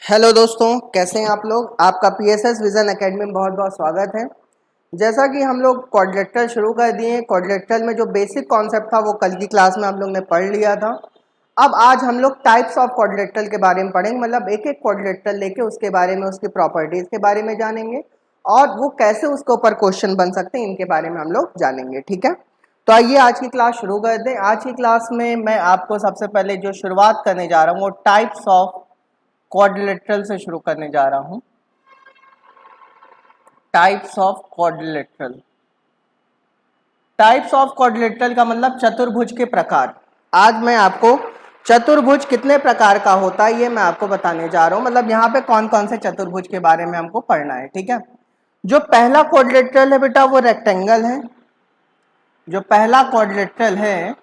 Hello दोस्तों, कैसे हैं आप लोग। आपका पीएसएस विजन एकेडमी में बहुत बहुत स्वागत है। जैसा कि हम लोग क्वाड्रिलेटरल शुरू कर दिए हैं, क्वाड्रिलेटरल में जो बेसिक कॉन्सेप्ट था वो कल की क्लास में हम लोग ने पढ़ लिया था। अब आज हम लोग टाइप्स ऑफ क्वाड्रिलेटरल के बारे में पढ़ेंगे, मतलब एक एक क्वाड्रिलेटरल लेके उसके बारे में, उसकी प्रॉपर्टीज़ के बारे में जानेंगे और वो कैसे उसके ऊपर क्वेश्चन बन सकते हैं, इनके बारे में हम लोग जानेंगे। ठीक है, तो आइए आज की क्लास शुरू कर दें। आज की क्लास में मैं आपको सबसे पहले जो शुरुआत करने जा रहा हूँ वो टाइप्स ऑफ क्वाड्रिलेटरल से शुरू करने जा रहा हूं। Types of quadrilateral. Types of quadrilateral का मतलब चतुर्भुज के प्रकार। आज मैं आपको चतुर्भुज कितने प्रकार का होता है ये मैं आपको बताने जा रहा हूं, मतलब यहाँ पे कौन कौन से चतुर्भुज के बारे में हमको पढ़ना है। ठीक है, जो पहला क्वाड्रिलेटरल है बेटा वो रेक्टेंगल है। जो पहला क्वाड्रिलेटरल है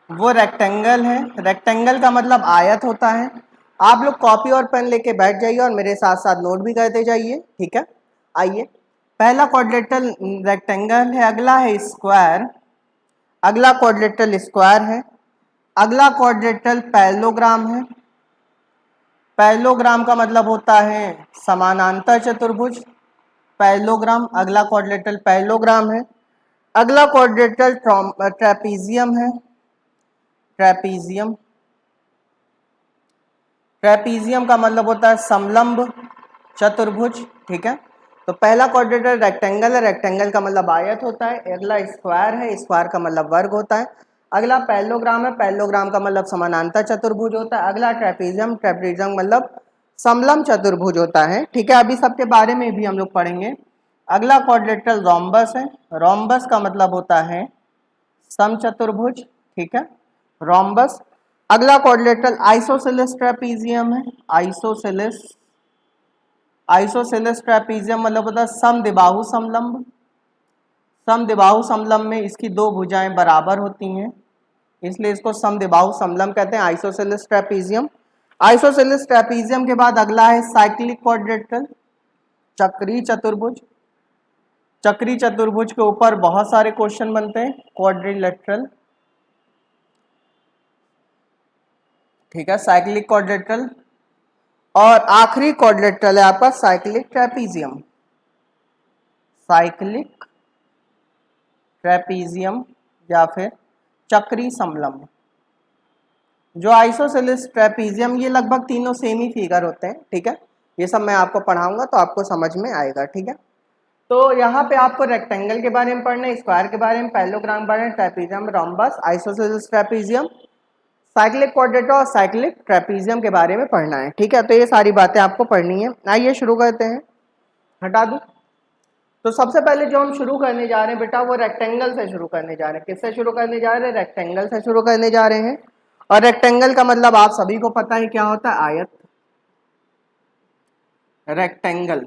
वो रेक्टेंगल है। रेक्टेंगल का मतलब आयत होता है। आप लोग कॉपी और पेन लेके बैठ जाइए और मेरे साथ साथ नोट भी करते जाइए। ठीक है, आइए, पहला क्वाड्रिलेटरल रेक्टेंगल है, अगला है स्क्वायर, अगला क्वाड्रिलेटरल स्क्वायर है, अगला क्वाड्रिलेटरल पैरेललोग्राम है। पैरेललोग्राम का मतलब होता है समानांतर चतुर्भुज, पैरेललोग्राम। अगला क्वाड्रिलेटरल पैरेललोग्राम है। अगला क्वाड्रिलेटरल ट्रेपीजियम है, ट्रेपीजियम। ट्रेपीजियम का मतलब होता है समलंब चतुर्भुज। ठीक है, तो पहला क्वाड्रिलेटरल रेक्टेंगल है, रेक्टेंगल का मतलब आयत होता है। अगला स्क्वायर है, स्क्वायर का मतलब वर्ग होता है। अगला पैरेललोग्राम है, पैरेललोग्राम का मतलब समानांतर चतुर्भुज होता है। अगला ट्रेपीजियम, ट्रेपीजियम मतलब समलंब चतुर्भुज होता है। ठीक है, अभी सबके बारे में भी हम लोग पढ़ेंगे। अगला क्वाड्रिलेटरल रोम्बस है, रोम्बस का मतलब होता है समचतुर्भुज। ठीक है, रोम्बस। अगला क्वाड्रिलेटरल आइसोसेलेस ट्रेपीजियम है, आइसोसेलेस। आइसोसेलेस ट्रेपीजियम मतलब होता है समद्विबाहु समलंब। समद्विबाहु समलंब में इसकी दो भुजाएं बराबर होती हैं, इसलिए इसको समद्विबाहु समलंब कहते हैं, आइसोसेलेस ट्रेपीजियम। आइसोसेलेस ट्रेपीजियम के बाद अगला है साइक्लिक क्वाड्रिलेटरल, चक्रीय चतुर्भुज। चक्रीय चतुर्भुज के ऊपर बहुत सारे क्वेश्चन बनते हैं, क्वाड्रिलेटरल। ठीक है, साइक्लिक क्वाड्रिलेटरल। और आखिरी क्वाड्रिलेटरल है आपका साइक्लिक ट्रेपीजियम, साइक्लिक ट्रेपीजियम या फिर चक्री समलंब। जो आइसोसेलेस ट्रेपीजियम, ये लगभग तीनों सेम ही फिगर होते हैं। ठीक है, ये सब मैं आपको पढ़ाऊंगा तो आपको समझ में आएगा। ठीक है, तो यहाँ पे आपको रेक्टेंगल के बारे में पढ़ना है, स्क्वायर के बारे में, पैरेललोग्राम के बारे में, trapezium, rhombus, isosceles trapezium, cyclic quadrilateral और साइक्लिक ट्रेपीजियम के बारे में पढ़ना है। ठीक है, तो ये सारी बातें आपको पढ़नी है। आइए शुरू करते हैं। हटा दूं, तो सबसे पहले जो हम शुरू करने जा रहे हैं बेटा वो रेक्टेंगल से शुरू करने जा रहे हैं। किससे शुरू करने जा रहे हैं? रेक्टेंगल से शुरू करने जा रहे हैं। और रेक्टेंगल का मतलब आप सभी को पता है क्या होता है, आयत। रेक्टेंगल,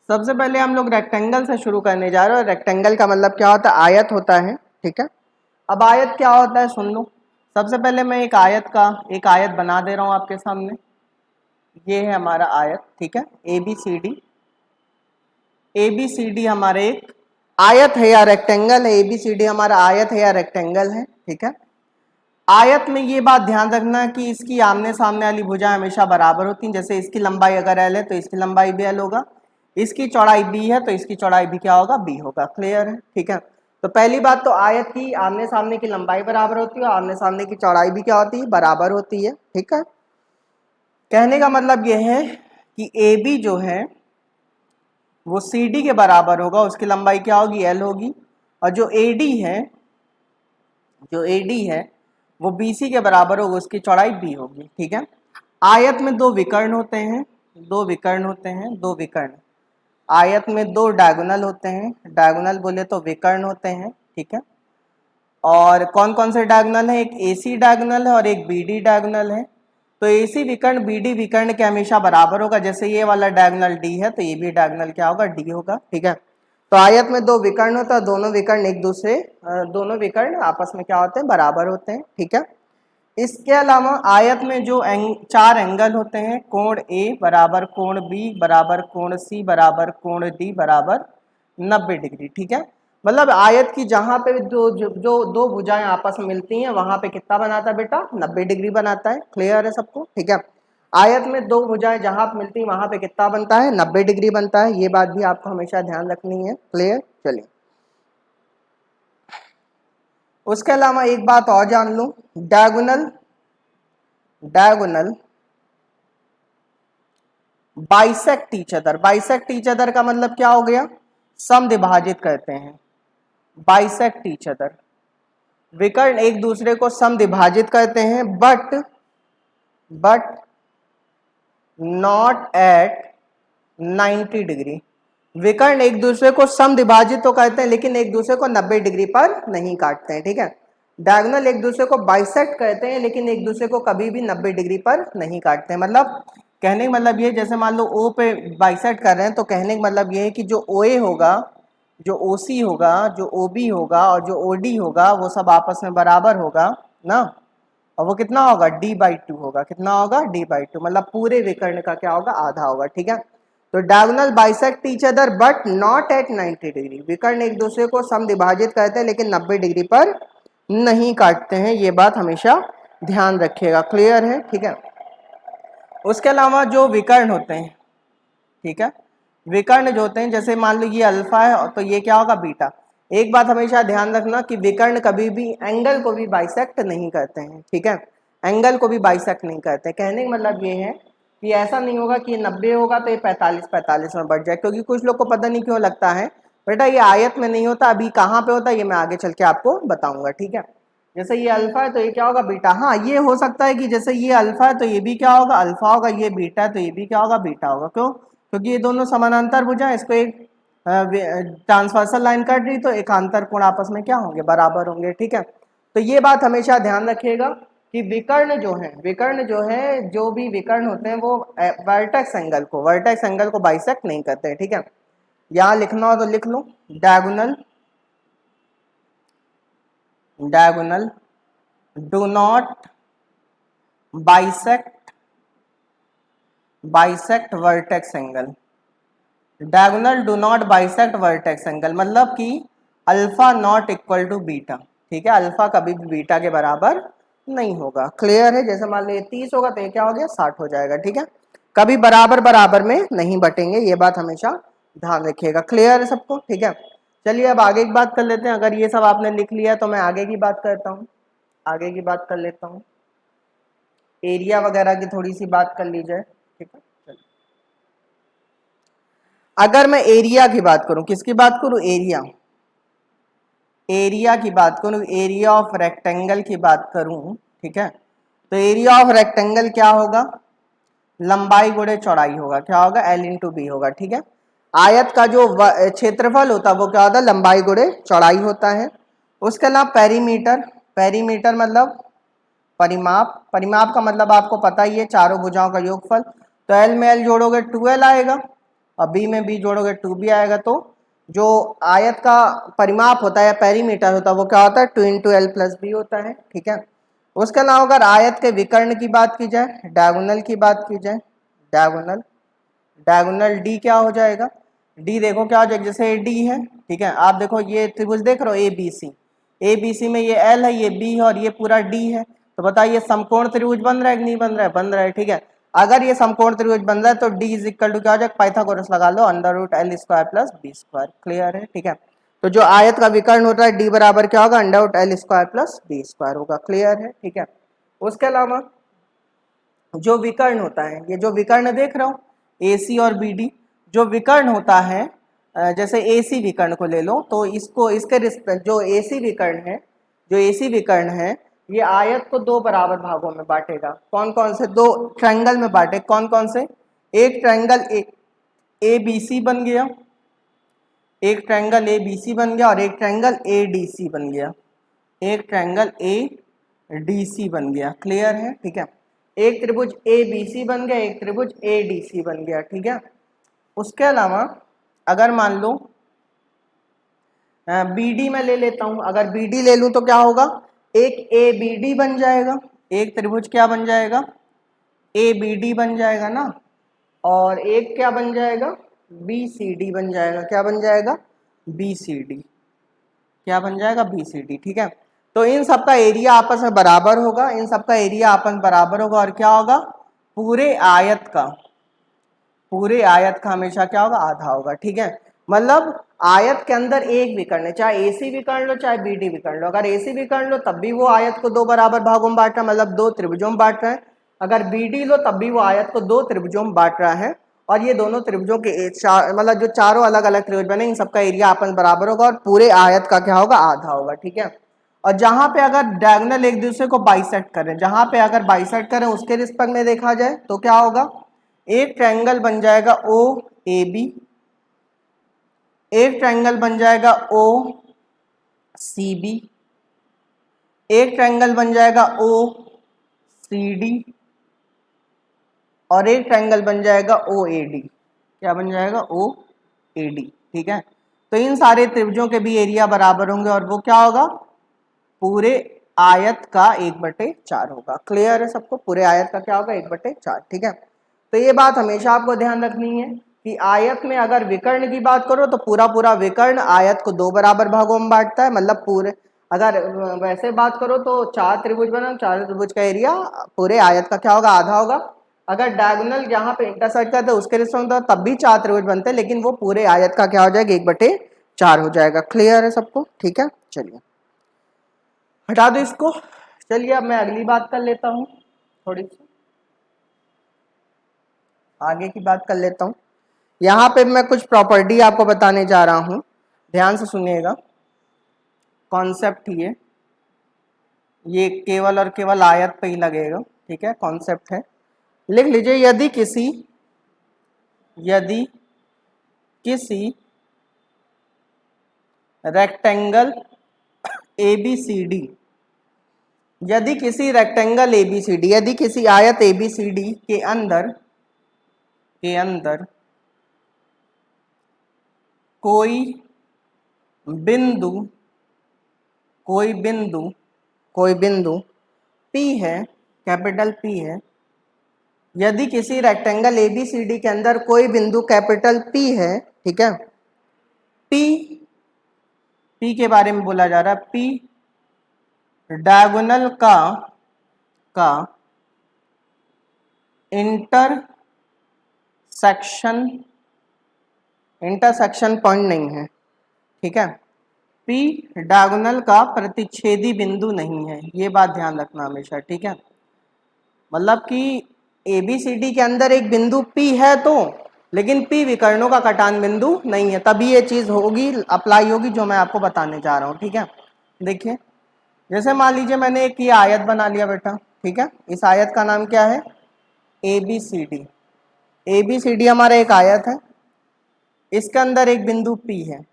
सबसे पहले हम लोग रेक्टेंगल से शुरू करने जा रहे हैं। रेक्टेंगल का मतलब क्या होता है? आयत होता है। ठीक है, अब आयत क्या होता है सुन लो। सबसे पहले मैं एक आयत बना दे रहा हूं आपके सामने। ये है हमारा आयत। ठीक है, A B C D. A B C D हमारे एक आयत है या रेक्टेंगल है। ए बी सी डी हमारा आयत है या रेक्टेंगल है। ठीक है, आयत में ये बात ध्यान रखना कि इसकी आमने सामने वाली भुजाएं हमेशा बराबर होती हैं। जैसे इसकी लंबाई अगर एल है तो इसकी लंबाई भी एल होगा, इसकी चौड़ाई बी है तो इसकी चौड़ाई भी क्या होगा? बी होगा। क्लियर है? ठीक है, तो पहली बात तो आयत की आमने सामने की लंबाई बराबर होती है और आमने सामने की चौड़ाई भी क्या होती है? बराबर होती है। ठीक है, कहने का मतलब यह है कि ए बी जो है वो सी डी के बराबर होगा, उसकी लंबाई क्या होगी? एल होगी। और जो ए डी है वो बी सी के बराबर होगा, उसकी चौड़ाई बी होगी। ठीक है, आयत में दो विकर्ण होते हैं, दो विकर्ण। आयत में दो डायगोनल होते हैं, डायगोनल बोले तो विकर्ण होते हैं। ठीक है, और कौन कौन से डायगोनल है? एक एसी डायगोनल है और एक बीडी डायगोनल है। तो एसी विकर्ण बीडी विकर्ण के हमेशा बराबर होगा। जैसे ये वाला डायगोनल डी है तो ये भी डायगोनल क्या होगा? डी होगा। ठीक है, तो आयत में दो विकर्ण होता है, दोनों विकर्ण आपस में क्या होते हैं? बराबर होते हैं। ठीक है, इसके अलावा आयत में जो चार एंगल होते हैं, कोण ए बराबर कोण बी बराबर कोण सी बराबर कोण डी बराबर 90 डिग्री। ठीक है, मतलब आयत की जहां पे जो दो भुजाएं आपस में मिलती हैं वहां पे कितना बनाता है बेटा? 90 डिग्री बनाता है। क्लियर है सबको? ठीक है, आयत में दो भुजाएं जहां मिलती है वहां पे कितना बनता है, 90 डिग्री बनता है। ये बात भी आपको हमेशा ध्यान रखनी है। क्लियर? चलिए, उसके अलावा एक बात और जान लो, diagonal bisect each other. Bisect each other का मतलब क्या हो गया, समद्विभाजित करते हैं। बाइसेक्ट ईच अदर, विकर्ण एक दूसरे को समद्विभाजित करते हैं, बट नॉट एट 90 डिग्री। विकर्ण एक दूसरे को समद्विभाजित तो करते हैं लेकिन एक दूसरे को 90 डिग्री पर नहीं काटते हैं। ठीक है, डायगोनल एक दूसरे को बाइसेक्ट करते हैं लेकिन एक दूसरे को कभी भी 90 डिग्री पर नहीं काटते हैं। मतलब कहने का मतलब ये, जैसे मान लो ओ पे बाइसेक्ट कर रहे हैं तो कहने का मतलब ये है कि जो OA होगा, जो OC होगा, जो OB होगा और जो OD होगा वो सब आपस में बराबर होगा ना, और वो कितना होगा, D/2 होगा। कितना होगा, D/2, मतलब पूरे विकर्ण का क्या होगा, आधा होगा। ठीक है, तो diagonal bisect each other but not at 90 degree. विकर्ण एक दूसरे को समद्विभाजित करते हैं लेकिन 90 डिग्री पर नहीं काटते हैं। ये बात हमेशा ध्यान रखिएगा। क्लियर है? ठीक है, उसके अलावा जो विकर्ण होते हैं, ठीक है, विकर्ण जो होते हैं, जैसे मान लो ये अल्फा है तो ये क्या होगा, बीटा। एक बात हमेशा ध्यान रखना कि विकर्ण कभी भी एंगल को भी बाइसेक्ट नहीं करते हैं। ठीक है, एंगल को भी बाइसेक्ट नहीं करते। कहने का मतलब ये है कि ऐसा नहीं होगा कि 90 होगा तो ये 45 में बढ़ जाए, क्योंकि कुछ लोग को पता नहीं क्यों लगता है बेटा ये आयत में नहीं होता, अभी कहाँ पे होता है ये मैं आगे चल के आपको बताऊंगा। ठीक है, जैसे ये अल्फा है तो ये क्या होगा, बीटा। हाँ, ये हो सकता है कि जैसे ये अल्फा है तो ये भी क्या होगा, अल्फा होगा, ये बीटा है तो ये भी क्या होगा, बीटा होगा। क्यों? क्योंकि ये दोनों समानांतर भुजा, इसको एक ट्रांसवर्सल लाइन काट रही तो एकांतर कोण आपस में क्या होंगे, बराबर होंगे। ठीक है, तो ये बात हमेशा ध्यान रखिएगा कि विकर्ण जो है जो भी विकर्ण होते हैं वो वर्टेक्स एंगल को बाइसेक्ट नहीं करते हैं। ठीक है, यहाँ लिखना हो तो लिख लो, diagonal do not bisect vertex angle. Diagonal do not bisect vertex angle मतलब कि alpha not equal to beta. ठीक है, अल्फा कभी भी बीटा के बराबर नहीं होगा। क्लियर है? जैसे मान लो ये 30 होगा तो ये क्या हो गया, 60 हो जाएगा। ठीक है, कभी बराबर में नहीं बटेंगे, ये बात हमेशा ध्यान रखिएगा। क्लियर है सबको? ठीक है, चलिए अब आगे की बात कर लेते हैं। अगर ये सब आपने लिख लिया तो मैं आगे की बात करता हूँ, आगे की बात कर लेता हूँ। एरिया वगैरह की थोड़ी सी बात कर ली जाए। ठीक है, अगर मैं एरिया की बात करूं, किसकी बात करूं, एरिया की बात करूं, एरिया ऑफ रेक्टेंगल की बात करूं। ठीक है, तो एरिया ऑफ रेक्टेंगल क्या होगा, लंबाई गुणे चौड़ाई होगा। क्या होगा, L/B होगा। ठीक है, आयत का जो क्षेत्रफल होता है वो क्या होता है, लंबाई गुणे चौड़ाई होता है। उसके अलावा पेरीमीटर मतलब परिमाप का मतलब आपको पता ही है, चारों भुजाओं का योगफल। तो L में L जोड़ोगे 2L आएगा और B में B जोड़ोगे 2B आएगा। तो जो आयत का परिमाप होता है या पेरीमीटर होता है वो क्या होता है, 2 × L + B होता है। ठीक है, उसके अलावा अगर आयत के विकर्ण की बात की जाए, डायगोनल की बात की जाए, डायगोनल D क्या हो जाएगा, D देखो क्या हो जाएगा, जैसे D है। ठीक है, आप देखो ये त्रिभुज देख रहे हो ABC में ये L है, ये B है और ये पूरा D है। तो बताइए समकोण त्रिभुज बन रहा है कि नहीं बन रहा है, बन रहा है। ठीक है, अगर ये समकोण त्रिभुज बन रहा है तो D = क्या हो जाएगा, पाइथागोरस लगा लो, √L² + B²। क्लियर है? ठीक है, तो जो आयत का विकर्ण होता है D बराबर क्या होगा, √L² + B² होगा। क्लियर है? ठीक है, उसके अलावा जो विकर्ण होता है, ये जो विकर्ण देख रहा हूँ AC और BD, जो विकर्ण होता है जैसे AC विकर्ण को ले लो तो इसको इसके रिस्पेक्ट जो AC विकर्ण है ये आयत को दो बराबर भागों में बांटेगा। कौन कौन से, दो ट्रायंगल में बांटे। कौन कौन से, एक ट्रायंगल ABC बन गया, एक ट्रायंगल ABC बन गया और एक ट्रायंगल ADC बन गया, एक ट्रायंगल ADC बन गया। क्लियर है? ठीक है, एक त्रिभुज ABC बन गया, एक त्रिभुज ADC बन गया। ठीक है, उसके अलावा अगर मान लो BD में ले लेता हूं, अगर BD ले लूं तो क्या होगा, एक ABD बन जाएगा, एक त्रिभुज क्या बन जाएगा, ABD बन जाएगा ना, और एक क्या बन जाएगा, BCD बन जाएगा। क्या बन जाएगा, BCD। क्या बन जाएगा, BCD। ठीक है, तो इन सब का एरिया आपस में बराबर होगा, इन सब का एरिया आपस में बराबर होगा और क्या होगा, पूरे आयत का हमेशा क्या होगा, आधा होगा। ठीक है, मतलब आयत के अंदर एक विकर्ण है, चाहे AC विकर्ण लो चाहे BD विकर्ण लो। अगर AC विकर्ण लो तब भी वो आयत को दो बराबर भागों में बांट रहा है, मतलब दो त्रिभुजों में बांट रहा है। अगर BD लो तब भी वो आयत को दो त्रिभुजों में बांट रहा है, और ये दोनों त्रिभुजों के मतलब जो चारों अलग अलग त्रिभुज बने इन सबका एरिया आपस में बराबर होगा, और पूरे आयत का क्या होगा, आधा होगा। ठीक है, और जहां पे अगर डायगोनल एक दूसरे को बाइसेक्ट करें, जहां पे अगर बाइसेक्ट करें उसके रिस्पेक्ट में देखा जाए तो क्या होगा, एक ट्रायंगल बन जाएगा OAB, एक ट्रायंगल बन जाएगा OCB, एक ट्रायंगल बन जाएगा OCD, और एक ट्रायंगल बन जाएगा OAD। क्या बन जाएगा, OAD। ठीक है, तो इन सारे त्रिभुजों के भी एरिया बराबर होंगे, और वो क्या होगा, पूरे आयत का 1/4 होगा। क्लियर है सबको, पूरे आयत का क्या होगा, 1/4। ठीक है, तो ये बात हमेशा आपको ध्यान रखनी है कि आयत में अगर विकर्ण की बात करो तो पूरा विकर्ण आयत को दो बराबर भागों में बांटता है, मतलब पूरे, अगर वैसे बात करो तो चार त्रिभुज बना, चार त्रिभुज का एरिया पूरे आयत का क्या होगा, आधा होगा। अगर डायगोनल जहां पे इंटरसेक्ट करते हैं उसके रिस्पेक्ट में तब भी चार त्रिभुज बनते हैं, लेकिन वो पूरे आयत का क्या हो जाएगा, 1/4 हो जाएगा। क्लियर है सबको, ठीक है, चलिए हटा दो इसको। चलिए अब मैं अगली बात कर लेता हूँ, थोड़ी सी आगे की बात कर लेता हूँ। यहाँ पे मैं कुछ प्रॉपर्टी आपको बताने जा रहा हूँ, ध्यान से सुनिएगा। कॉन्सेप्ट ये केवल और केवल आयत पे ही लगेगा। ठीक है, कॉन्सेप्ट है, लिख लीजिए। यदि किसी रेक्टेंगल ABCD, यदि किसी आयत ABCD के अंदर कोई बिंदु P है, कैपिटल P है। यदि किसी रेक्टेंगल ABCD के अंदर कोई बिंदु कैपिटल P है, ठीक है, P के बारे में बोला जा रहा है, P डायगोनल का इंटरसेक्शन पॉइंट नहीं है। ठीक है, P डायगोनल का प्रतिच्छेदी बिंदु नहीं है, ये बात ध्यान रखना हमेशा। ठीक है, मतलब कि ABCD के अंदर एक बिंदु P है तो, लेकिन P विकर्णों का कटान बिंदु नहीं है, तभी ये चीज होगी, अप्लाई होगी जो मैं आपको बताने जा रहा हूँ। ठीक है, देखिए जैसे मान लीजिए मैंने एक ये आयत बना लिया बेटा। ठीक है, इस आयत का नाम क्या है, ABCD हमारा एक आयत है, इसके अंदर एक बिंदु P है,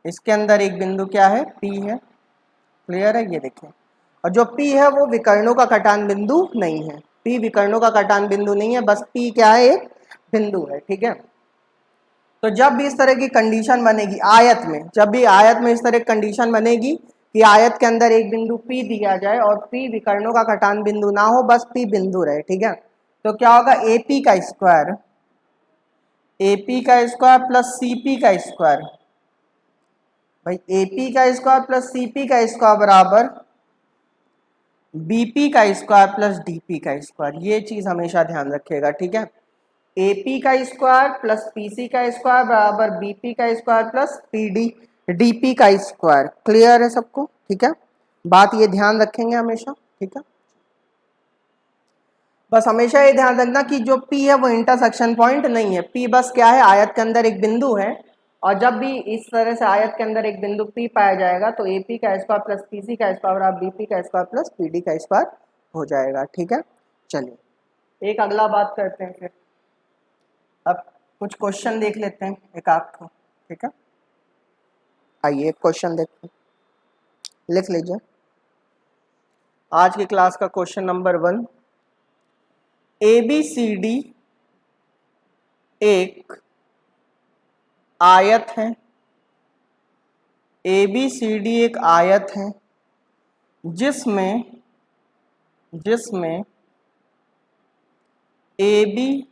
इसके अंदर एक बिंदु क्या है, P है। क्लियर है, ये देखिए, और जो P है वो विकर्णों का कटान बिंदु नहीं है, P विकर्णों का कटान बिंदु नहीं है, बस P क्या है, एक बिंदु है। ठीक है, तो जब भी इस तरह की कंडीशन बनेगी आयत में, जब भी आयत में इस तरह की कंडीशन बनेगी कि आयत के अंदर एक बिंदु P दिया जाए और P विकर्णों का कटान बिंदु ना हो, बस P बिंदु रहे। ठीक है, तो क्या होगा, AP का स्क्वायर प्लस CP का स्क्वायर, भाई AP का स्क्वायर प्लस CP का स्क्वायर बराबर BP का स्क्वायर प्लस DP का स्क्वायर, ये चीज हमेशा ध्यान रखिएगा। ठीक है, AP का स्क्वायर प्लस PC का स्क्वायर बराबर BP का स्क्वायर प्लस DP का स्क्वायर। क्लियर है सबको, ठीक है, बात ये ध्यान रखेंगे हमेशा। ठीक है, बस हमेशा ये ध्यान रखना कि जो P है वो इंटरसेक्शन पॉइंट नहीं है, P बस क्या है, आयत के अंदर एक बिंदु है, और जब भी इस तरह से आयत के अंदर एक बिंदु P पाया जाएगा तो AP का स्क्वायर प्लस PC का स्क्वायर बराबर BP का स्क्वायर प्लस PD का स्क्वायर हो जाएगा। ठीक है, चलिए एक अगला बात करते हैं फिर, अब कुछ क्वेश्चन देख लेते हैं एक आपको। ठीक है, आइए एक क्वेश्चन देखते हैं, लिख लीजिए। आज की क्लास का क्वेश्चन नंबर 1, ABCD एक आयत है, ABCD एक आयत है जिसमें AB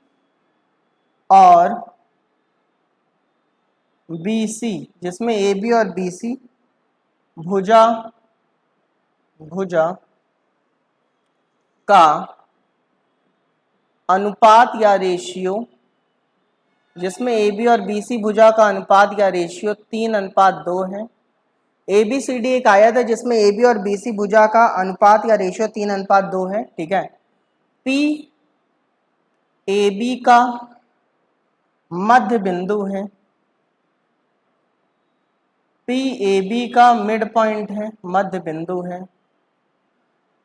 और BC, जिसमें AB और BC भुजा का अनुपात या रेशियो, जिसमें AB और BC भुजा का अनुपात या रेशियो 3:2 है। ABCD एक आयत है जिसमें AB और BC भुजा का अनुपात या रेशियो 3:2 है, ठीक है। PAB का मध्य बिंदु है, PAB का मिड पॉइंट है, मध्य बिंदु है,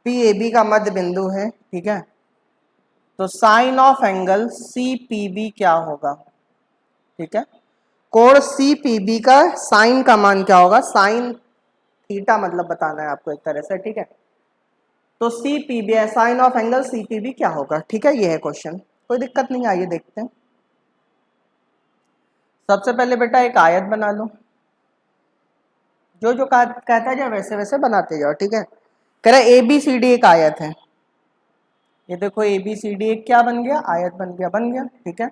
PAB का मध्य बिंदु है, ठीक है। तो साइन ऑफ एंगल CPB क्या होगा, ठीक है। कोण CPB का साइन का मान क्या होगा, साइन थीटा मतलब बताना है आपको एक तरह से, ठीक है। तो CPB है, साइन ऑफ एंगल CPB क्या होगा, ठीक है। ये है क्वेश्चन, कोई दिक्कत नहीं, आइए देखते हैं। सबसे पहले बेटा एक आयत बना लो, जो जो कहता जाए वैसे वैसे बनाते जाओ, ठीक है। कह रहा है ABCD एक आयत है, ये देखो ABCD एक क्या बन गया, आयत बन गया, ठीक है।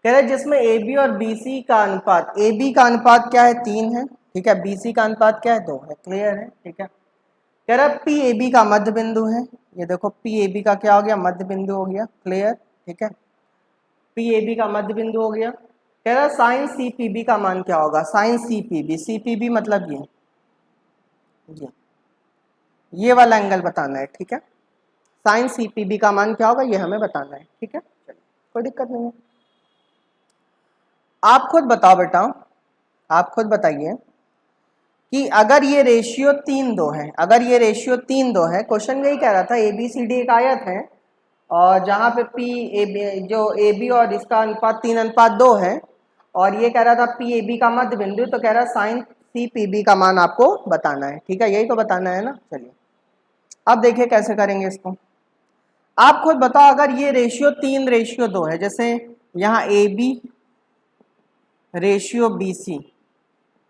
कह रहे जिसमें AB और BC का अनुपात, AB का अनुपात क्या है 3 है, ठीक है। BC का अनुपात क्या है 2 है, क्लियर है, ठीक है। कह रहा PAB का मध्य बिंदु है, ये देखो PAB का क्या हो गया, मध्य बिंदु हो गया, क्लियर, ठीक है। PAB का मध्य बिंदु हो गया। कह रहा साइन CPB का मान क्या होगा, साइन CPB मतलब ये वाला एंगल बताना है, ठीक है। साइन CPB का मान क्या होगा ये हमें बताना है, ठीक है। चलिए कोई दिक्कत नहीं है। आप खुद बताओ बेटा, आप खुद बताइए कि अगर ये रेशियो 3:2 है, अगर ये रेशियो 3:2 है, क्वेश्चन यही कह रहा था ABCD एक आयत है और जहाँ पे जो AB और इसका अनुपात 3:2 है, और ये कह रहा था PAB का मध्य बिंदु, तो कह रहा साइन CPB का मान आपको बताना है, ठीक है। यही तो बताना है ना। चलिए अब देखिए कैसे करेंगे इसको, आप खुद बताओ। अगर ये रेशियो 3:2 है, जैसे यहाँ AB रेशियो BC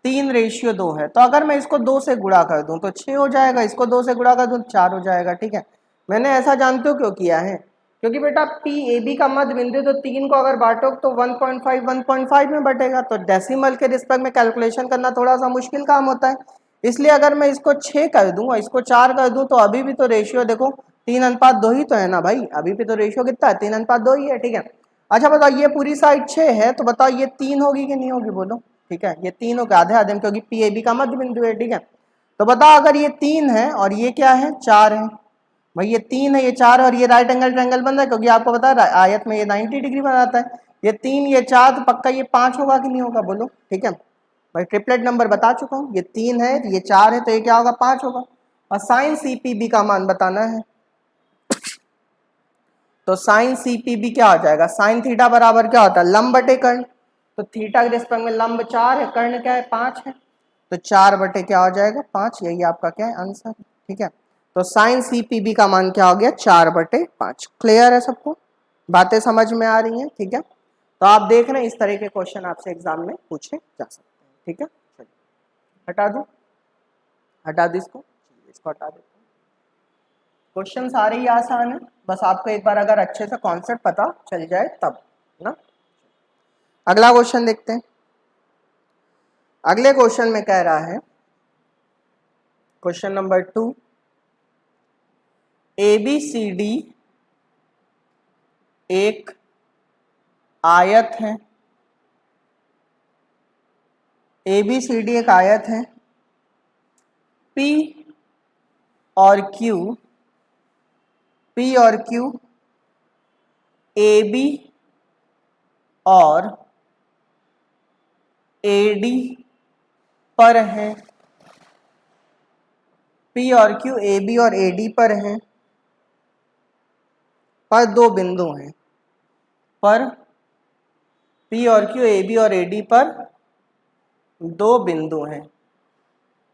3:2 है, तो अगर मैं इसको 2 से गुणा कर दूं तो 6 हो जाएगा, इसको 2 से गुणा कर दूं 4 हो जाएगा, ठीक है। मैंने ऐसा जानते हो क्यों किया है, क्योंकि बेटा PAB का मध्य बिंदु, तो 3 को अगर बांटो तो 1.5 में बटेगा, तो डेसिमल के रिस्पेक्ट में कैलकुलेशन करना थोड़ा सा मुश्किल काम होता है। इसलिए अगर मैं इसको 6 कर दूं और इसको 4 कर दूं तो अभी भी तो रेशियो देखो 3:2 ही तो है ना भाई, अभी भी तो रेशियो कितना है 3:2 ही है, ठीक है। अच्छा बताओ ये पूरी साइड 6 है, तो बताओ ये 3 होगी कि नहीं होगी, बोलो, ठीक है। ये 3 होगा आधे आधे में, क्योंकि PAB का मध्य बिंदु है, ठीक है। तो बताओ अगर ये 3 है और ये क्या है 4 है, भाई ये 3 है ये 4 है और ये राइट एंगल ट्रायंगल बन रहा है, क्योंकि आपको पता है आयत में ये 90 डिग्री बनाता है। ये 3 ये 4 तो पक्का ये 5 होगा कि नहीं होगा, बोलो, ठीक है। भाई ट्रिपलेट नंबर बता चुका हूँ, ये 3 है ये 4 है, तो ये क्या होगा 5 होगा। और साइन CPB का मान बताना है, तो साइन CPB क्या हो जाएगा, साइन थीटा बराबर क्या होता है, लंब बटे कर्ण। तो थीटा के रिस्पेक्ट में लंब 4 है, कर्ण क्या है 5 है, तो 4 बटे क्या हो जाएगा 5, यही आपका क्या है आंसर, ठीक है। तो साइन CPB का मान क्या हो गया 4/5। क्लियर है सबको, बातें समझ में आ रही हैं, ठीक है। तो आप देख रहे हैं इस तरह के क्वेश्चन आपसे एग्जाम में पूछे जा सकते हैं, ठीक है। चलिए हटा दो इसको हटा दो। क्वेश्चन सारे ही आसान है, बस आपको एक बार अगर अच्छे से कॉन्सेप्ट पता चल जाए तब ना। अगला क्वेश्चन देखते हैं। अगले क्वेश्चन में कह रहा है, क्वेश्चन नंबर 2, ABCD एक आयत है, ABCD एक आयत है, P और Q AB और AD पर है, P और Q AB और AD पर हैं, पर दो बिंदु हैं, पर P और Q AB और AD पर दो बिंदु हैं,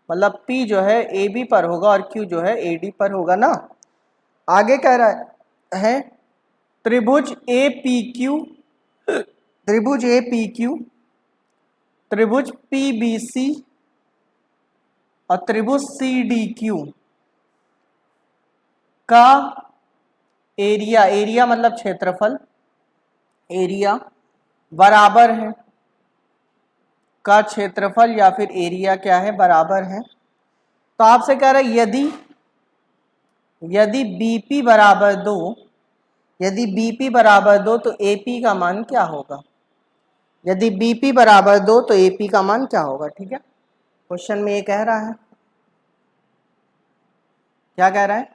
मतलब P जो है AB पर होगा और Q जो है AD पर होगा ना। आगे कह रहा है त्रिभुज APQ, त्रिभुज PBC और त्रिभुज CDQ का एरिया मतलब क्षेत्रफल, एरिया बराबर है, का क्षेत्रफल या फिर एरिया क्या है बराबर है। तो आपसे कह रहा है यदि BP बराबर 2 यदि बीपी बराबर 2 तो एपी का मान क्या होगा? यदि बीपी बराबर 2 तो एपी का मान क्या होगा? ठीक है, क्वेश्चन में ये कह रहा है, क्या कह रहा है?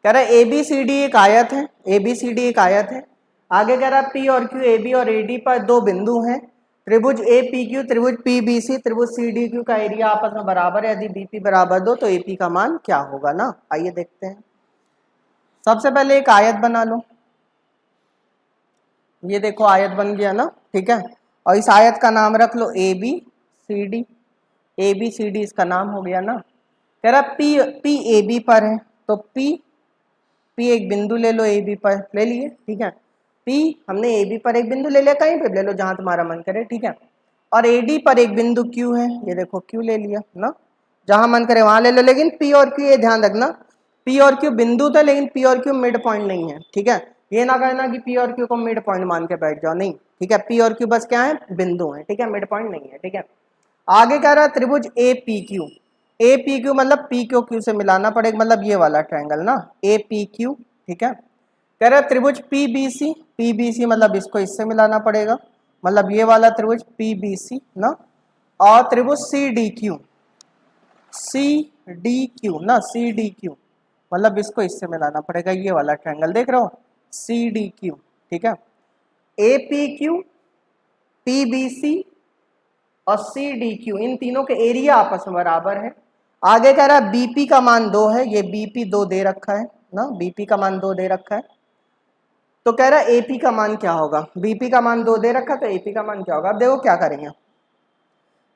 कह रहा है एबीसीडी एक आयत है, एबीसीडी एक आयत है। आगे कह रहा है पी और क्यू, एबी और एडी पर दो बिंदु हैं। त्रिभुज ए पी क्यू, त्रिभुज पी बी सी, त्रिभुज सी डी क्यू का एरिया आपस में बराबर है। यदि बीपी बराबर 2 तो एपी का मान क्या होगा ना? आइए देखते हैं। सबसे पहले एक आयत बना लो, ये देखो आयत बन गया ना, ठीक है। और इस आयत का नाम रख लो A B C D, A B C D इसका नाम हो गया ना। कह रहा पी पी ए बी पर है, तो पी एक बिंदु ले लो ए बी पर, ले लिए, ठीक है। पी हमने ए बी पर एक बिंदु ले लिया, कहीं पे ले लो जहां तुम्हारा मन करे, ठीक है। और ए डी पर एक बिंदु क्यू है, ये देखो क्यू ले लिया ना, जहां मन करे वहां ले लो। लेकिन पी और क्यू, ये ध्यान रखना, पी और क्यू बिंदु थे लेकिन पी और क्यू मिड पॉइंट नहीं है, ठीक है। ये ना कहना कि पी और क्यू को मिड पॉइंट मान के बैठ जाओ, नहीं, ठीक है। पी और क्यू बस क्या है? बिंदु है, ठीक है, मिड पॉइंट नहीं है, ठीक है। आगे कह रहा है त्रिभुज ए पी क्यू, ए पी क्यू मतलब पी को क्यू से मिलाना पड़ेगा, मतलब ये वाला ट्रायंगल ना, ए पी क्यू, ठीक है। कह रहा है त्रिभुज पी बी सी मतलब इसको इससे मिलाना पड़ेगा, मतलब ये वाला त्रिभुज पी बी सी ना। और त्रिभुज C D Q, C D Q ना, सी डी क्यू मतलब इसको इससे मिलाना पड़ेगा, ये वाला ट्रायंगल देख रहे हो, सी डी क्यू, ठीक है। A P Q, P B C और सी डी क्यू, इन तीनों के एरिया आपस में बराबर है। आगे कह रहा है बीपी का मान 2 है, ये बीपी 2 दे रखा है ना, बीपी का मान 2 दे रखा है। तो कह रहा है एपी का मान क्या होगा? बीपी का मान 2 दे रखा, तो एपी का मान क्या होगा? अब देखो क्या करेंगे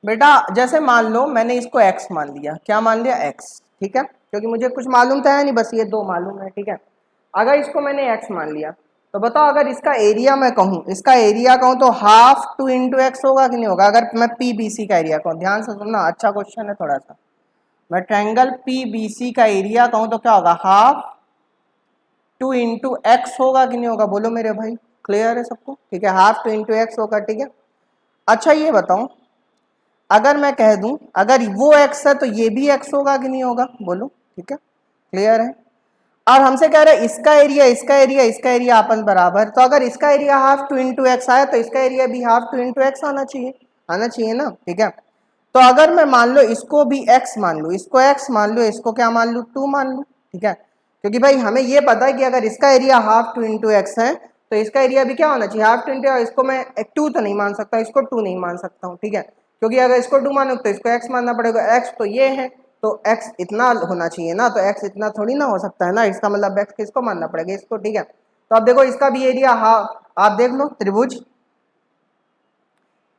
बेटा, जैसे मान लो मैंने इसको x मान लिया, क्या मान लिया? x, ठीक है, क्योंकि मुझे कुछ मालूम तो है नहीं, बस ये 2 मालूम है, ठीक है। अगर इसको मैंने x मान लिया, तो बताओ अगर इसका एरिया मैं कहूँ, इसका एरिया कहूँ तो हाफ 2 इंटू एक्स होगा कि नहीं होगा? अगर मैं पी बी सी का एरिया कहूँ, ध्यान से सुनना, अच्छा क्वेश्चन है थोड़ा सा। मैं ट्रायंगल पी बी सी का एरिया कहूँ तो क्या होगा? हाफ 2 इंटू एक्स होगा कि नहीं होगा? बोलो मेरे भाई, क्लियर है सबको? ठीक है, हाफ 2 इंटू एक्स होगा, ठीक है। अच्छा ये बताओ, अगर मैं कह दूं अगर वो x है तो ये भी x होगा कि नहीं होगा? बोलो, ठीक है, क्लियर है। और हमसे कह रहे हैं इसका एरिया, इसका एरिया, इसका एरिया आपस बराबर, तो अगर इसका एरिया हाफ 2 इंटू एक्स आया तो इसका एरिया भी हाफ 2 इंटू एक्स आना चाहिए, आना चाहिए ना, ठीक है। तो अगर मैं मान लो इसको भी x मान लूँ, इसको x मान लो, इसको क्या मान लूँ? 2 मान लूँ, ठीक है। क्योंकि भाई हमें ये पता है कि अगर इसका एरिया हाफ 2 इंटू एक्स है तो इसका एरिया भी क्या होना चाहिए? Half 2 into. इसको मैं 2 तो नहीं मान सकता, इसको 2 नहीं मान सकता हूँ, ठीक है, क्योंकि अगर इसको 2 मानो तो इसको x मानना पड़ेगा। x तो ये है, तो x इतना होना चाहिए ना, तो x इतना थोड़ी ना हो सकता है ना, इसका मतलब x किसको मानना पड़ेगा? इसको, ठीक है। तो अब देखो इसका भी एरिया हाफ, आप देख लो त्रिभुज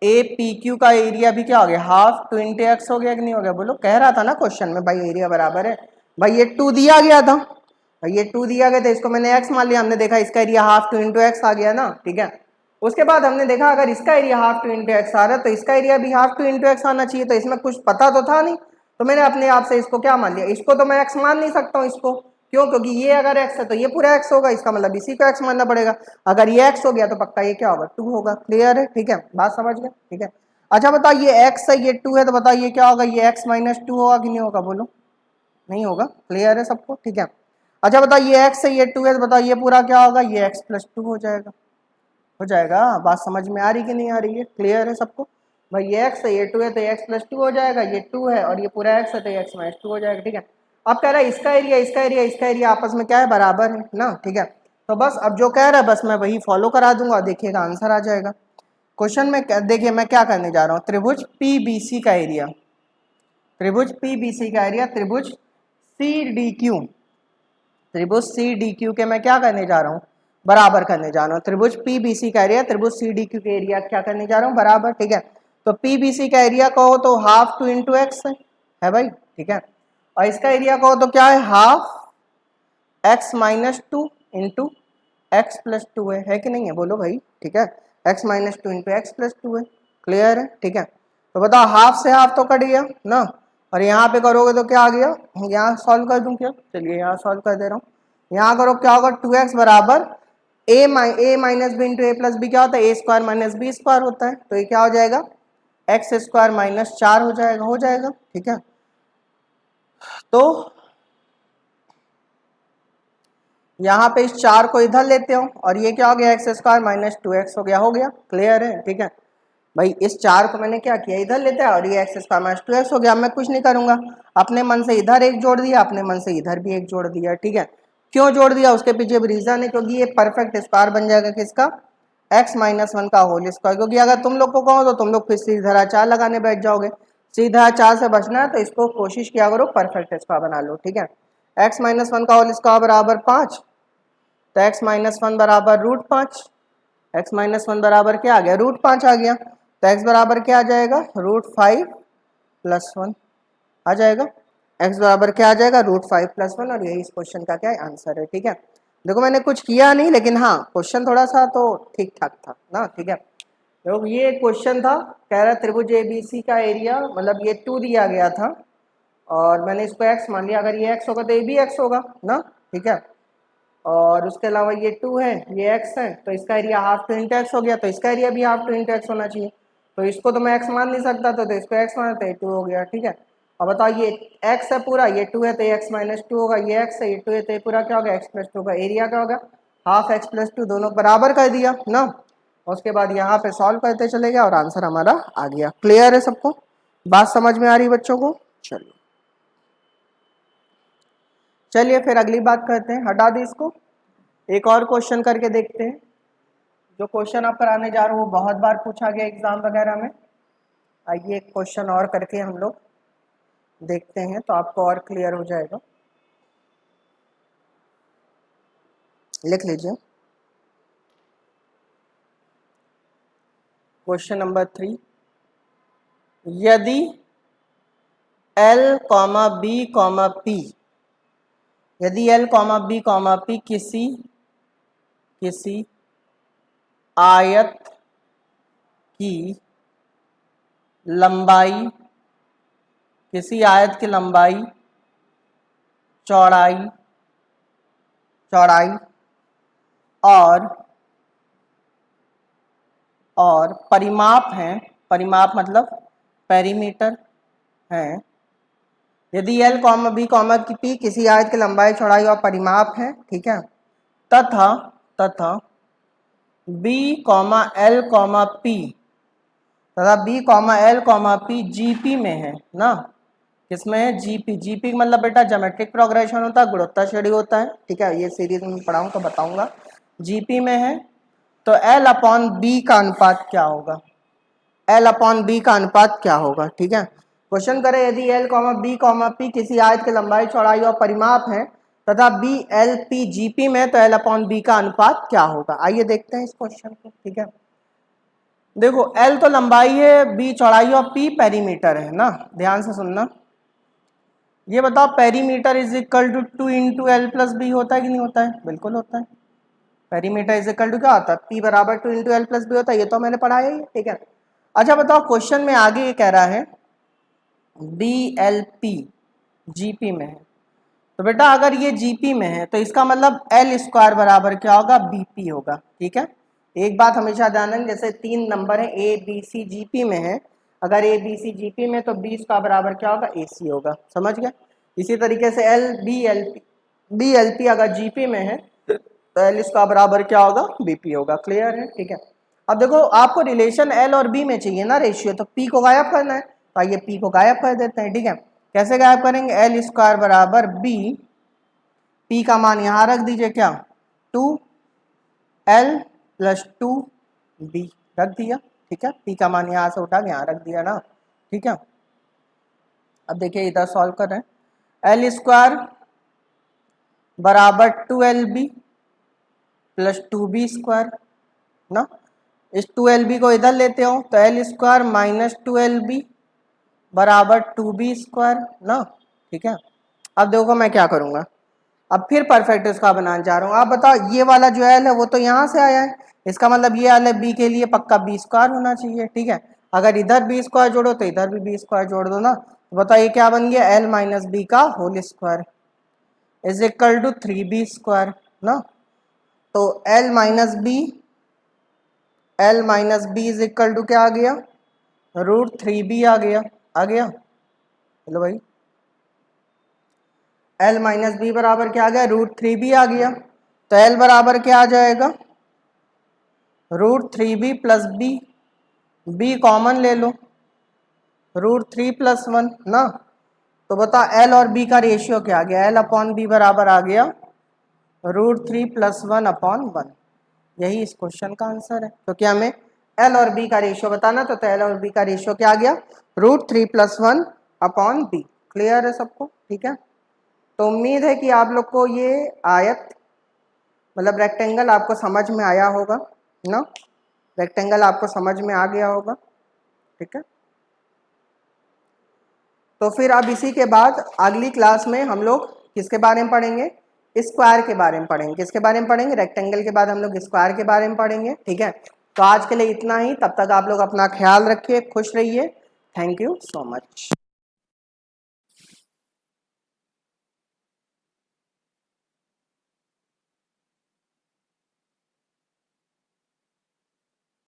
ए पी क्यू का एरिया भी क्या हो गया? हाफ 2 इंटू एक्स हो गया कि नहीं हो गया? बोलो, कह रहा था ना क्वेश्चन में भाई एरिया बराबर है। भाई ये 2 दिया गया था, भाई ये 2 दिया गया था, इसको मैंने x मान लिया, हमने देखा इसका एरिया हाफ 2 इंटू एक्स आ गया ना, ठीक है। उसके बाद हमने देखा अगर इसका एरिया हाफ 2 इंटू एक्स आ रहा है तो इसका एरिया भी हाफ 2 इंटू एक्स आना चाहिए, तो इसमें कुछ पता तो था नहीं, तो मैंने अपने आप से इसको क्या मान लिया? इसको तो मैं x मान नहीं सकता हूँ, इसको क्यों? क्योंकि ये अगर x है तो ये पूरा x होगा, इसका मतलब इसी को x मानना पड़ेगा। अगर ये x हो गया तो पक्का ये क्या होगा? 2 होगा, क्लियर है, ठीक है, बात समझ गए, ठीक है। अच्छा बताओ ये x है, ये 2 है, तो बताओ ये क्या होगा? ये x माइनस 2 होगा कि नहीं होगा? बोलो, नहीं होगा, क्लियर है सबको, ठीक है। अच्छा बताओ ये x है, ये 2 है, तो बताओ ये पूरा क्या होगा? ये x प्लस 2 हो जाएगा, हो जाएगा। बात समझ में आ रही कि नहीं आ रही है? क्लियर है सबको? भाई ये x है, ये 2 है, तो ये x प्लस 2 हो जाएगा, ये 2 है और ये पूरा x है तो ये x माइनस 2 हो जाएगा, ठीक है। अब कह रहा है इसका एरिया, इसका एरिया, इसका एरिया आपस में क्या है? बराबर है ना, ठीक है। तो बस अब जो कह रहा है बस मैं वही फॉलो करा दूंगा, देखिएगा आंसर आ जाएगा। क्वेश्चन में देखिए मैं क्या करने जा रहा हूँ, त्रिभुज पी बी सी का एरिया, त्रिभुज पी बी सी का एरिया, त्रिभुज सी डी क्यू, त्रिभुज सी डी क्यू के मैं क्या करने जा रहा हूँ? बराबर करने जा रहा हूँ। त्रिभुज पी बी सी का एरिया त्रिभुज सी डी क्यू के एरिया क्या करने जा रहा हूँ? बराबर, ठीक है। तो पी बी सी का एरिया कहो तो हाफ 2 इंटू एक्स है भाई, ठीक है। और इसका एरिया कहो तो क्या है? Half x minus 2 into x plus 2 है कि नहीं है? बोलो भाई, ठीक है, x minus 2 into x plus 2 है, क्लियर है, ठीक है। तो बताओ हाफ से हाफ तो कट गया ना, और यहाँ पे करोगे तो क्या आ गया? यहाँ सॉल्व कर दूं क्या? चलिए यहाँ सॉल्व कर दे रहा हूँ। यहाँ करो क्या होगा? 2x बराबर ए माइनस बी इंटू ए प्लस बी क्या होता है? ए स्क्वायर माइनस बी स्क्वायर होता है, तो ये क्या हो जाएगा? एक्स स्क्वायर माइनस 4 हो जाएगा, हो जाएगा, ठीक है। तो यहाँ पे इस 4 को इधर लेते हो और ये क्या हो गया एक्स स्क्वायर माइनस 2x हो गया। क्लियर है, ठीक है भाई। इस 4 को मैंने क्या किया, इधर लेते हैं और ये एक्स स्क्वायर माइनस 2x हो गया। मैं कुछ नहीं करूंगा, अपने मन से इधर एक जोड़ दिया, अपने मन से इधर भी एक जोड़ दिया, ठीक है। क्यों जोड़ दिया उसके पीछे भी रीजन है, क्योंकि ये परफेक्ट स्क्वायर बन जाएगा किसका, x माइनस 1 का होल स्क्वायर। क्योंकि अगर तुम लोग को कहो तो तुम लोग फिर सीधा 4 लगाने बैठ जाओगे। सीधा 4 से बचना है तो इसको कोशिश किया करो परफेक्ट स्क्वायर बना लो, ठीक है। x माइनस 1 का होल स्क्वायर बराबर 5, तो x माइनस 1 बराबर √5। x माइनस 1 बराबर क्या आ गया, √5 आ गया। तो x बराबर क्या आ जाएगा, √5 + 1 आ जाएगा। x बराबर क्या आ जाएगा, √5 + 1, और यही इस क्वेश्चन का क्या आंसर है, ठीक है। देखो मैंने कुछ किया नहीं, लेकिन हाँ क्वेश्चन थोड़ा सा तो ठीक ठाक था ना, ठीक है। देखो ये क्वेश्चन था, कह रहा त्रिभुज ABC का एरिया, मतलब ये 2 दिया गया था और मैंने इसको x मान लिया। अगर ये x होगा तो ये भी x होगा ना, ठीक है। और उसके अलावा ये 2 है, ये x है, तो इसका area half two into x हो गया, तो इसका एरिया भी हाफ टू इंटू एक्स होना चाहिए। तो इसको तो मैं x मान नहीं सकता, तो इसको x मान, तो ये 2 हो गया, ठीक है। अब बताओ ये x है पूरा, ये 2 है तो ये x माइनस 2 होगा, ये x है, ये 2 है तो ये पूरा क्या होगा, x + 2 का एरिया क्या होगा, हाफ x + 2, दोनों बराबर कर दिया ना। उसके बाद यहाँ पे सॉल्व करते चले गए और आंसर हमारा आ गया। क्लियर है सबको, बात समझ में आ रही बच्चों को। चलिए चलिए फिर अगली बात करते हैं, हटा दी इसको, एक और क्वेश्चन करके देखते हैं। जो क्वेश्चन आप कराने जा रहे हो वो बहुत बार पूछा गया एग्जाम वगैरह में। आइए एक क्वेश्चन और करके हम लोग देखते हैं तो आपको और क्लियर हो जाएगा। लिख लीजिए क्वेश्चन नंबर 3। यदि L, B, P, यदि L, B, P किसी आयत की लंबाई, किसी आयत की लंबाई, चौड़ाई और परिमाप है, परिमाप मतलब पेरीमीटर है। यदि L, B, P किसी आयत की लंबाई, चौड़ाई और परिमाप है, ठीक है, तथा B, L, P तथा B, L, P GP में है ना। किसमें है, GP मतलब बेटा ज्योमेट्रिक प्रोग्रेशन होता है, गुणोत्तर श्रेणी होता है, ठीक है। ये सीरीज में पढ़ाऊँ तो बताऊंगा। GP में है तो L/B का अनुपात क्या होगा, L/B का अनुपात क्या होगा, ठीक है। क्वेश्चन करें, यदि L, B, P किसी आयत की लंबाई, चौड़ाई और परिमाप है तथा B, L, P GP में, तो L/B का अनुपात क्या होगा। आइए देखते हैं इस क्वेश्चन को, ठीक है। देखो L तो लंबाई है, B चौड़ाई और P पेरीमीटर है ना। ध्यान से सुनना, ये बताओ perimeter is equal to 2 into L plus B होता है कि नहीं होता है, बिल्कुल होता है। पेरीमीटर इज इक्वल टू क्या होता है, P बराबर 2 इंटू L प्लस B होता है, ये तो मैंने पढ़ाया ही, ठीक है। अच्छा बताओ क्वेश्चन में आगे ये कह रहा है BLP GP में है, तो बेटा अगर ये GP में है तो इसका मतलब L स्क्वायर बराबर क्या होगा, BP होगा, ठीक है। एक बात हमेशा ध्यान रखें, जैसे 3 नंबर है ABC GP में है, अगर ABC GP में तो B स्क्वायर बराबर क्या होगा, AC होगा, समझ गया। इसी तरीके से BLP अगर GP में है तो L स्क्वायर बराबर क्या होगा, BP होगा। क्लियर है, ठीक है। अब देखो आपको रिलेशन L और B में चाहिए ना रेशियो, तो P को गायब करना है, तो आइए P को गायब कर देते हैं, ठीक है। कैसे गायब करेंगे, L स्क्वायर बराबर B, P का मान यहाँ रख दीजिए क्या, 2L + 2B रख दिया, ठीक है। P का मान यहाँ से उठा के यहाँ रख दिया ना, ठीक है। अब देखिए इधर सॉल्व कर रहे हैं, L स्क्वायर बराबर 2LB + 2B स्क्वायर ना। इस 2LB को इधर लेते हो तो L स्क्वायर माइनस 2LB बराबर 2B स्क्वायर ना, ठीक है। अब देखो मैं क्या करूँगा, अब फिर परफेक्ट इसका बनाने जा रहा हूँ। आप बताओ ये वाला जो L है वो तो यहाँ से आया है, इसका मतलब ये L है B के लिए पक्का B स्क्वायर होना चाहिए, ठीक है। अगर इधर B स्क्वायर जोड़ो तो इधर भी B स्क्वायर जोड़ दो ना, तो बताओ ये क्या बन गया, L - B का whole square is equal to 3B square ना। तो L - B is equal to क्या आ गया, √3B आ गया, हेलो भाई। L - B बराबर क्या आ गया, √3B आ गया। तो L बराबर क्या आ जाएगा, √3b प्लस बी कॉमन ले लो, √3 प्लस 1 ना। तो बता L और B का रेशियो क्या आ गया, L अपॉन बी बराबर आ गया √3 प्लस 1 अपॉन 1। यही इस क्वेश्चन का आंसर है, क्योंकि हमें L और B का रेशियो बताना तो L और B का रेशियो क्या आ गया, √3 प्लस 1 अपॉन बी। क्लियर है सबको, ठीक है। तो उम्मीद है कि आप लोग को ये आयत मतलब रेक्टेंगल आपको समझ में आया होगा ना, रेक्टेंगल आपको समझ में आ गया होगा, ठीक है। तो फिर अब इसी के बाद अगली क्लास में हम लोग किसके बारे में पढ़ेंगे, स्क्वायर के बारे में पढ़ेंगे। किसके बारे में पढ़ेंगे, रेक्टेंगल के बाद हम लोग स्क्वायर के बारे में पढ़ेंगे, ठीक है। तो आज के लिए इतना ही, तब तक आप लोग अपना ख्याल रखिए, खुश रहिए। Thank you so much.